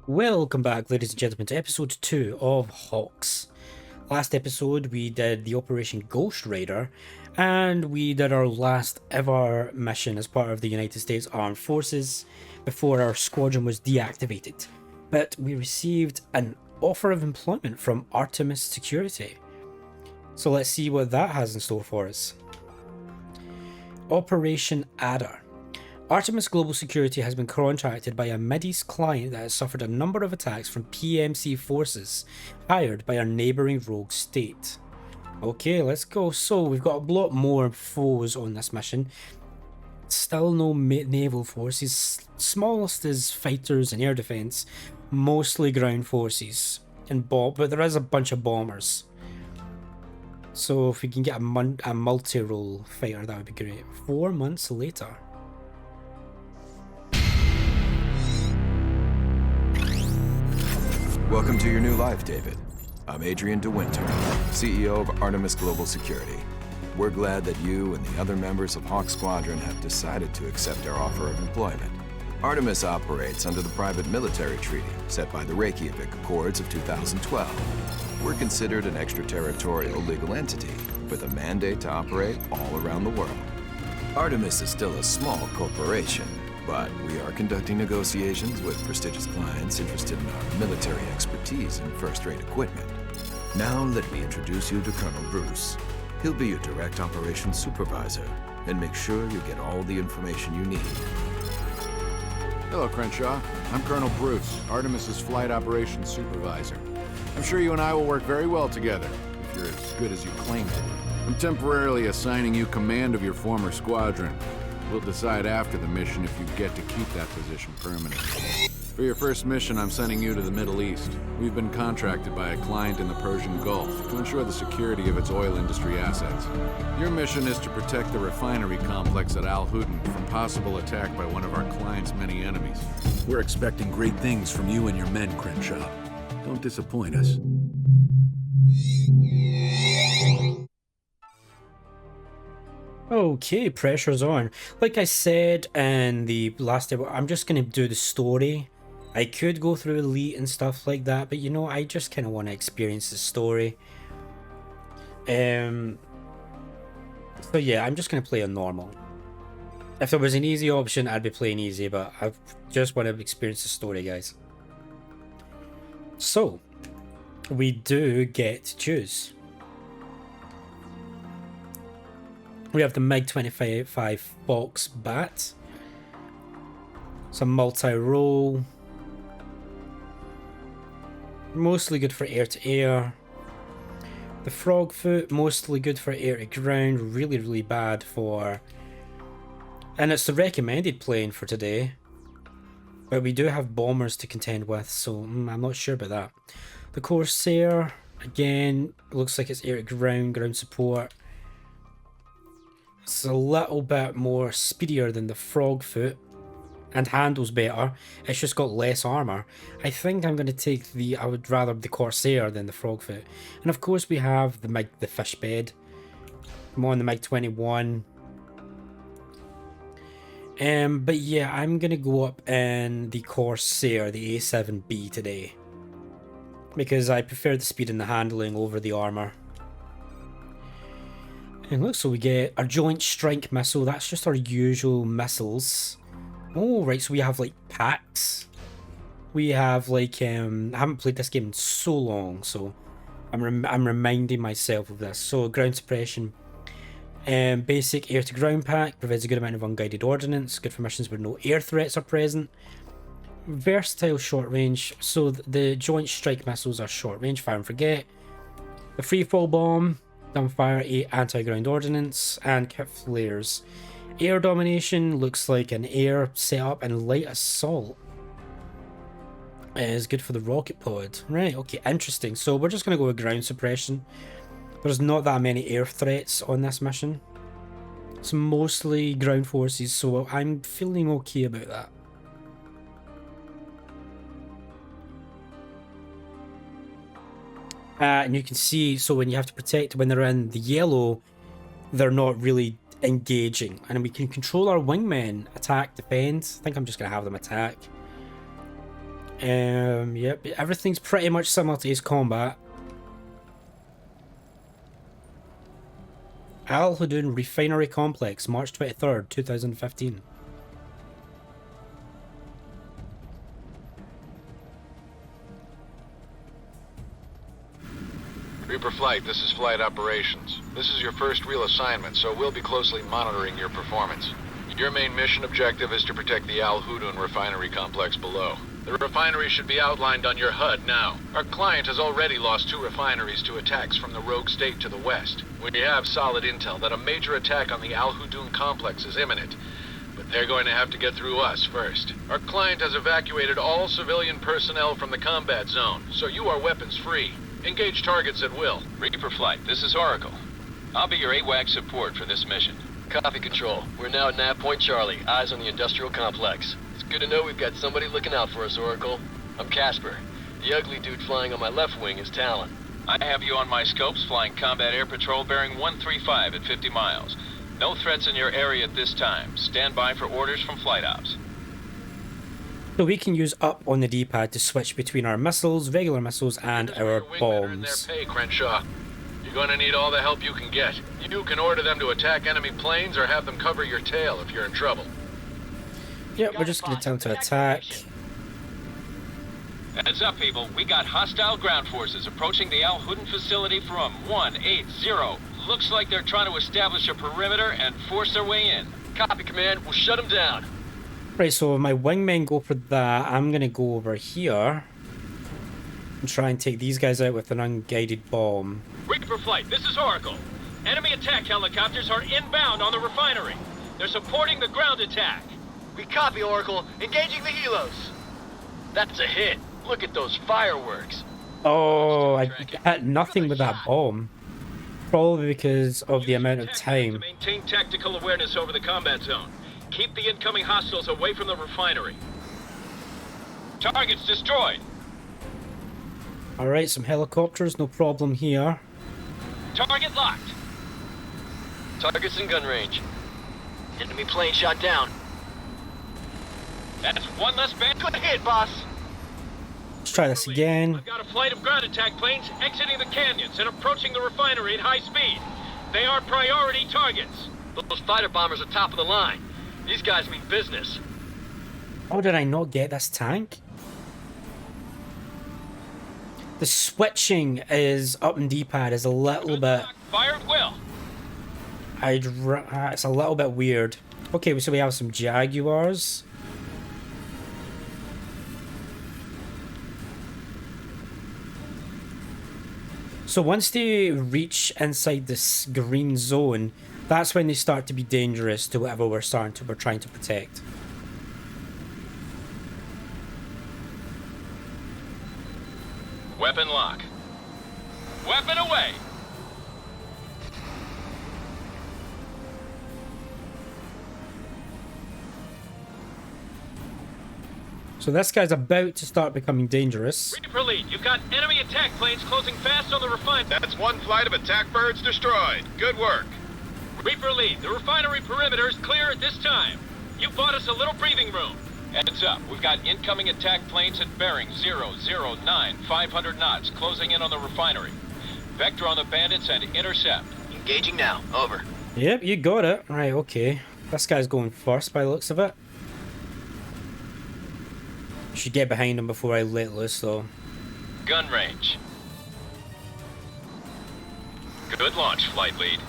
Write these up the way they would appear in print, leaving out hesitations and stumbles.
Welcome back, ladies and gentlemen, to episode 2 of H.A.W.X. Last episode, we did the Operation Ghost Rider, and we did our last ever mission as part of the United States Armed Forces before our squadron was deactivated. But we received an offer of employment from Artemis Security. So let's see what that has in store for us. Operation Adder. Artemis Global Security has been contracted by a Mideast client that has suffered a number of attacks from PMC forces hired by our neighbouring rogue state. Okay, let's go. So we've got a lot more foes on this mission. Still no naval forces. Smallest is fighters and air defence. Mostly ground forces. But there is a bunch of bombers. So if we can get a multi-role fighter, that would be great. 4 months later. Welcome to your new life, David. I'm Adrian DeWinter, CEO of Artemis Global Security. We're glad that you and the other members of Hawk Squadron have decided to accept our offer of employment. Artemis operates under the private military treaty set by the Reykjavik Accords of 2012. We're considered an extraterritorial legal entity with a mandate to operate all around the world. Artemis is still a small corporation, but we are conducting negotiations with prestigious clients interested in our military expertise and first-rate equipment. Now let me introduce you to Colonel Bruce. He'll be your direct operations supervisor and make sure you get all the information you need. Hello, Crenshaw. I'm Colonel Bruce, Artemis's flight operations supervisor. I'm sure you and I will work very well together, if you're as good as you claim to be. I'm temporarily assigning you command of your former squadron. We'll decide after the mission if you get to keep that position permanently. For your first mission, I'm sending you to the Middle East. We've been contracted by a client in the Persian Gulf to ensure the security of its oil industry assets. Your mission is to protect the refinery complex at Al Hudn from possible attack by one of our client's many enemies. We're expecting great things from you and your men, Crenshaw. Don't disappoint us. Okay, pressure's on. Like I said in the last episode, I'm just going to do the story. I could go through Elite and stuff like that, but you know, I just kind of want to experience the story. So yeah, I'm just going to play on normal. If there was an easy option, I'd be playing easy, but I just want to experience the story, guys. So, we do get to choose. We have the MiG-25 Fox Bat. Some multi-role. Mostly good for air-to-air. The Frogfoot, mostly good for air-to-ground. Really, really bad for... And it's the recommended plane for today. But we do have bombers to contend with, so I'm not sure about that. The Corsair, again, looks like it's air-to-ground, ground support. It's a little bit more speedier than the Frogfoot and handles better. It's just got less armor. I think I'm going to take I would rather the Corsair than the Frogfoot. And of course we have the fish bed. I'm on the MiG-21. But yeah, I'm going to go up in the Corsair, the A7B today. Because I prefer the speed and the handling over the armor. And look, so we get our Joint Strike Missile. That's just our usual missiles. Oh, right, so we have, like, packs. We have, like, I haven't played this game in so long, so I'm reminding myself of this. So, ground suppression. Basic air-to-ground pack. Provides a good amount of unguided ordnance. Good for missions where no air threats are present. Versatile short range. So, the Joint Strike Missiles are short range, fire and forget. The Freefall Bomb. Dumbfire, anti-ground ordnance, and kit flares. Air domination looks like an air setup, and light assault is good for the rocket pod. Right, okay, interesting. So we're just going to go with ground suppression. There's not that many air threats on this mission. It's mostly ground forces, so I'm feeling okay about that. And you can see, so when you have to protect, when they're in the yellow, they're not really engaging. And we can control our wingmen, attack, defend. I think I'm just going to have them attack. Yep, everything's pretty much similar to Ace Combat. Al-Hudun Refinery Complex, March 23rd, 2015. Reaper Flight, this is Flight Operations. This is your first real assignment, so we'll be closely monitoring your performance. Your main mission objective is to protect the Al-Hudun refinery complex below. The refinery should be outlined on your HUD now. Our client has already lost 2 refineries to attacks from the rogue state to the west. We have solid intel that a major attack on the Al-Hudun complex is imminent, but they're going to have to get through us first. Our client has evacuated all civilian personnel from the combat zone, so you are weapons free. Engage targets at will. Reaper Flight, this is Oracle. I'll be your H.A.W.X support for this mission. Copy, Control. We're now at Nav Point Charlie, eyes on the industrial complex. It's good to know we've got somebody looking out for us, Oracle. I'm Casper. The ugly dude flying on my left wing is Talon. I have you on my scopes flying combat air patrol bearing 135 at 50 miles. No threats in your area at this time. Stand by for orders from flight ops. So we can use up on the D-pad to switch between our missiles, regular missiles, and our bombs. Their pay, Crenshaw. You're going to need all the help you can get. You can order them to attack enemy planes or have them cover your tail if you're in trouble. Yep, we're just going to attempt to attack. Heads up, people. We got hostile ground forces approaching the Al-Hudun facility from 180. Looks like they're trying to establish a perimeter and force their way in. Copy, Command. We'll shut them down. Right, so if my wingmen go for that, I'm going to go over here and try and take these guys out with an unguided bomb. Reaper Flight, this is Oracle. Enemy attack helicopters are inbound on the refinery. They're supporting the ground attack. We copy, Oracle. Engaging the helos. That's a hit. Look at those fireworks. Oh, I hit nothing with that bomb. Probably because of the amount of To time. maintain tactical awareness over the combat zone. Keep the incoming hostiles away from the refinery. Targets destroyed. Alright, some helicopters, no problem here. Target locked. Target's in gun range. Enemy plane shot down. That's one less bad. Good hit, boss. Let's try this again. I've got a flight of ground attack planes exiting the canyons and approaching the refinery at high speed. They are priority targets. Those fighter bombers are top of the line. These guys mean business. Oh, did I not get this tank? The switching is up in D-pad is a little bit... Fired well. It's a little bit weird. Okay, so we have some Jaguars. So once they reach inside this green zone, that's when they start to be dangerous to whatever we're trying to protect. Weapon lock. Weapon away. So this guy's about to start becoming dangerous. Reaper lead, you've got enemy attack planes closing fast on the refinery. That's one flight of attack birds destroyed. Good work. Reaper lead, the refinery perimeter is clear at this time. You bought us a little breathing room. Heads up, we've got incoming attack planes at bearing 009, 500 knots, closing in on the refinery. Vector on the bandits and intercept. Engaging now. Over. Yep, you got it. Right, okay. This guy's going first by the looks of it. Should get behind him before I let loose though. Gun range. Good launch, flight lead.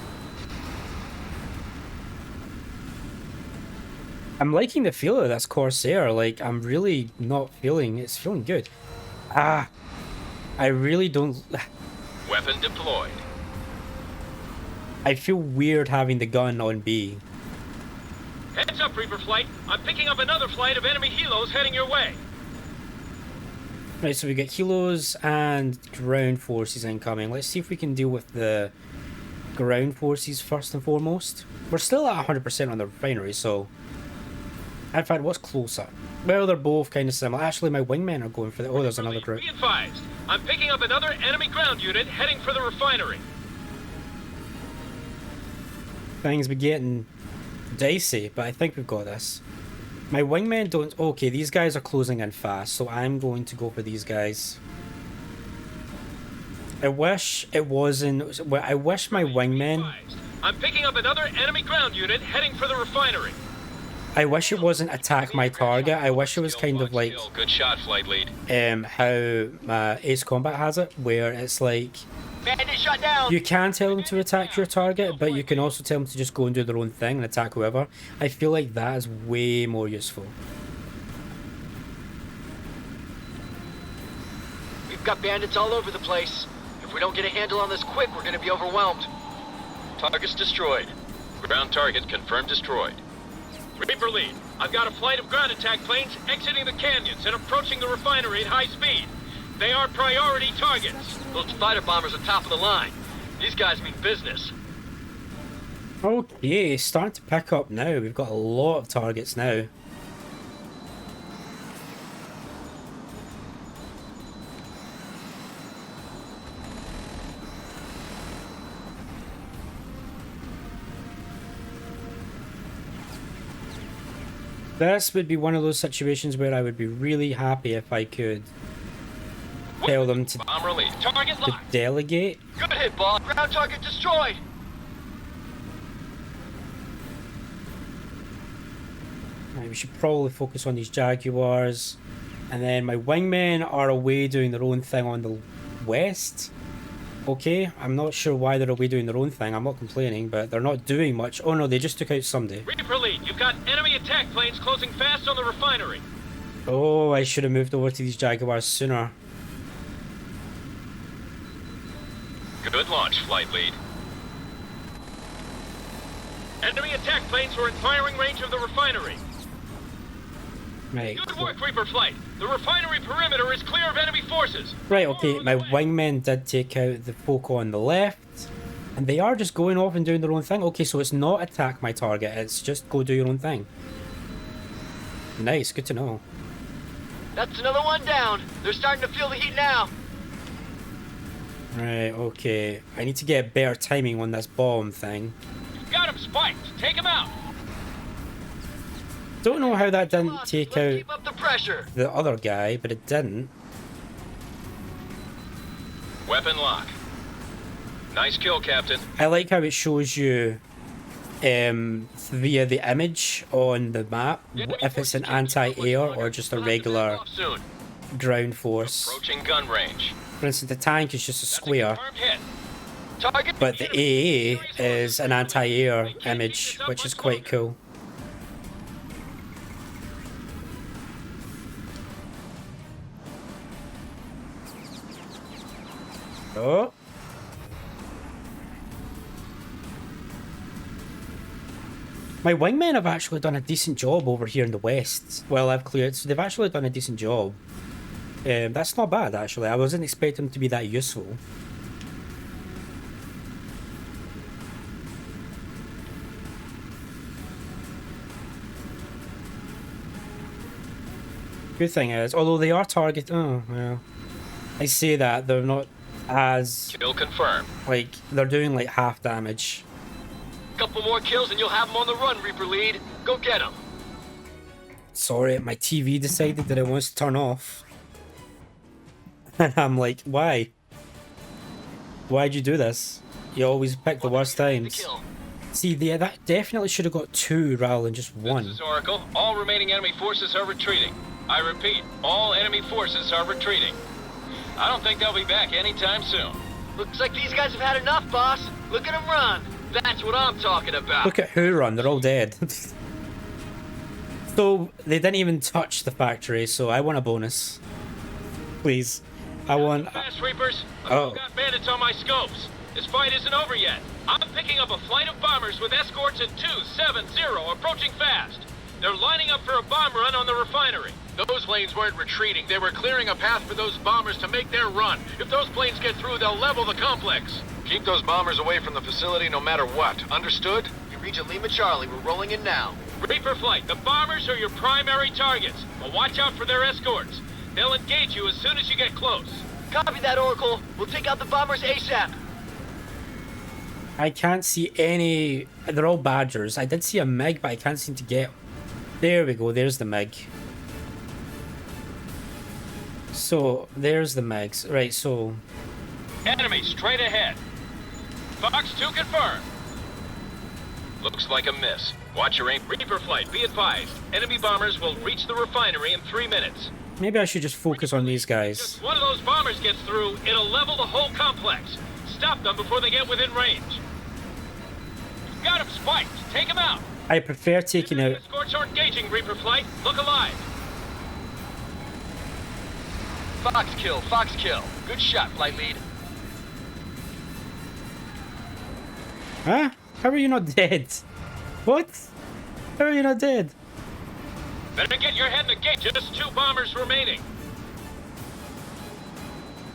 I'm liking the feel of this Corsair, like I'm really not feeling, it's feeling good. I really don't, Weapon deployed. I feel weird having the gun on B. Heads up, Reaper flight. I'm picking up another flight of enemy helos heading your way. Right, so we got helos and ground forces incoming. Let's see if we can deal with the ground forces first and foremost. We're still at 100% on the refinery, so... In fact, what's closer? Well, they're both kind of similar. Actually, my wingmen are going for the... Oh, there's another group. Be advised. I'm picking up another enemy ground unit heading for the refinery. Things be getting dicey, but I think we've got this. My wingmen don't... Okay, these guys are closing in fast, so I'm going to go for these guys. I wish it wasn't... Well, I wish my wingmen... I'm picking up another enemy ground unit heading for the refinery. I wish it wasn't attack my target. I wish it was kind of like... Good shot, flight lead. How Ace Combat has it, where it's like... Bandit shot down. You can tell them to attack your target, but you can also tell them to just go and do their own thing and attack whoever. I feel like that is way more useful. We've got bandits all over the place. If we don't get a handle on this quick, we're gonna be overwhelmed. Target's destroyed. Ground target confirmed destroyed. Reaper lead, I've got a flight of ground attack planes exiting the canyons and approaching the refinery at high speed. They are priority targets. Those fighter bombers are top of the line. These guys mean business. Okay, starting to pick up now. We've got a lot of targets now. This would be one of those situations where I would be really happy if I could tell them to delegate. Good hit, boss. Ground target destroyed. Right, we should probably focus on these Jaguars. And then my wingmen are away doing their own thing on the west. Okay, I'm not sure why they're away doing their own thing. I'm not complaining, but they're not doing much. Oh no, they just took out somebody. Reaper lead, you've got enemy attack planes closing fast on the refinery. Oh, I should have moved over to these Jaguars sooner. Good launch, flight lead. Enemy attack planes were in firing range of the refinery. Right. Good work, Reaper flight. The refinery perimeter is clear of enemy forces. Right, okay, my wingmen did take out the folk on the left. And they are just going off and doing their own thing. Okay, so it's not attack my target, it's just go do your own thing. Nice, good to know. That's another one down. They're starting to feel the heat now. Right, okay. I need to get better timing on this bomb thing. Got him spiked. Take him out. Don't know how that didn't take out Keep up the pressure. the other guy, but it didn't. Weapon lock. Nice kill, Captain. I like how it shows you via the image on the map if it's an anti-air or just a regular ground force. Approaching gun range. For instance, the tank is just a square, Confirmed hit. Target. but the AA is an anti-air image, which is quite cool. Oh. My wingmen have actually done a decent job over here in the west. Well, I've cleared, so they've actually done a decent job. That's not bad, actually. I wasn't expecting them to be that useful. Good thing is, although they are target... Oh, well. I say that, they're not as... Kill confirmed. Like, they're doing like half damage. Couple more kills and you'll have them on the run, Reaper lead. Go get them. Sorry, my TV decided that it wants to turn off. And I'm like, why? Why'd you do this? You always pick the worst times. See, that definitely should have got 2 rather than just 1. This is Oracle. All remaining enemy forces are retreating. I repeat, all enemy forces are retreating. I don't think they'll be back anytime soon. Looks like these guys have had enough, boss. Look at them run. That's what I'm talking about. Look at who run, they're all dead. So, they didn't even touch the factory, so I want a bonus. Please. I want... Fast Reapers. Oh. I've got bandits on my scopes. This fight isn't over yet. I'm picking up a flight of bombers with escorts at 270 approaching fast. They're lining up for a bomb run on the refinery. Those planes weren't retreating. They were clearing a path for those bombers to make their run. If those planes get through, they'll level the complex. Keep those bombers away from the facility no matter what. Understood? You reach at Lima Charlie. We're rolling in now. Reaper flight, the bombers are your primary targets. But watch out for their escorts. They'll engage you as soon as you get close. Copy that, Oracle. We'll take out the bombers ASAP. I can't see any... They're all Badgers. I did see a MiG, but I can't seem to get There we go, there's the MiG. So, there's the MiGs. Right, so... Enemy straight ahead. Fox 2 confirmed. Looks like a miss. Watch your aim. Reaper flight, be advised. Enemy bombers will reach the refinery in 3 minutes. maybe I should just focus on these guys. Just one of those bombers gets through, it'll level the whole complex. Stop them before they get within range. You've got them spiked. Take them out. I prefer taking out... Escorts are engaging, Reaper flight. Look alive. Fox kill, Fox kill. Good shot, flight lead. Huh? How are you not dead? What? How are you not dead? Better get your head in the gate. Just 2 bombers remaining.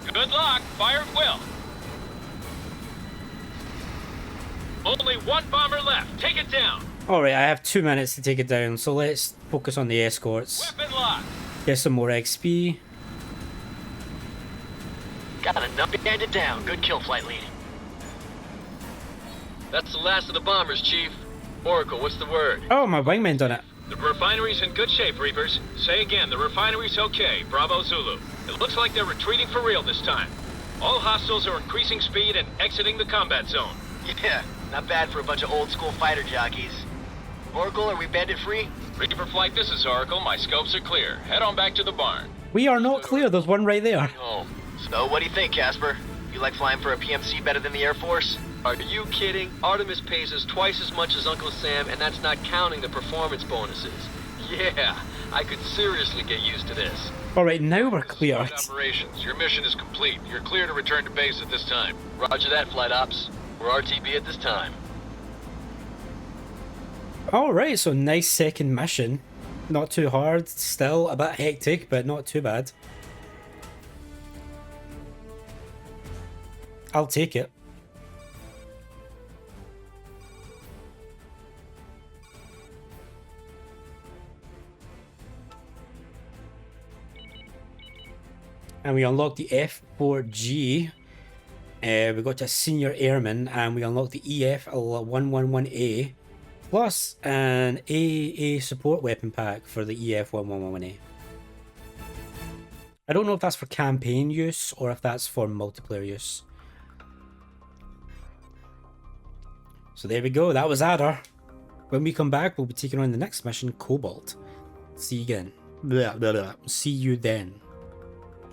Good luck. Fire at will. Only 1 bomber left. Take it down. Alright, I have 2 minutes to take it down, so let's focus on the escorts. Weapon lock. Get some more XP. Got enough to hand it down. Good kill, flight lead. That's the last of the bombers, Chief. Oracle, what's the word? Oh, my wingman done it. The refinery's in good shape, Reapers. Say again, the refinery's okay. Bravo Zulu. It looks like they're retreating for real this time. All hostiles are increasing speed and exiting the combat zone. Yeah, not bad for a bunch of old school fighter jockeys. Oracle, are we bandit free? Reaper flight, this is Oracle. My scopes are clear. Head on back to the barn. We are not clear, there's one right there. Home. So what do you think, Casper? You like flying for a PMC better than the Air Force? Are you kidding? Artemis pays us twice as much as Uncle Sam, and that's not counting the performance bonuses. Yeah, I could seriously get used to this. Alright, now we're clear. Operations, your mission is complete. You're clear to return to base at this time. Roger that, Flight Ops. We're RTB at this time. Alright, so nice second mission. Not too hard, still a bit hectic, but not too bad. I'll take it. And we unlocked the F4G. We got to Senior Airman, and we unlocked the EF111A, plus an AA support weapon pack for the EF111A. I don't know if that's for campaign use or if that's for multiplayer use. So there we go, that was Adder. When we come back, we'll be taking on the next mission, Cobalt. See you again. Blah, blah, blah. See you then.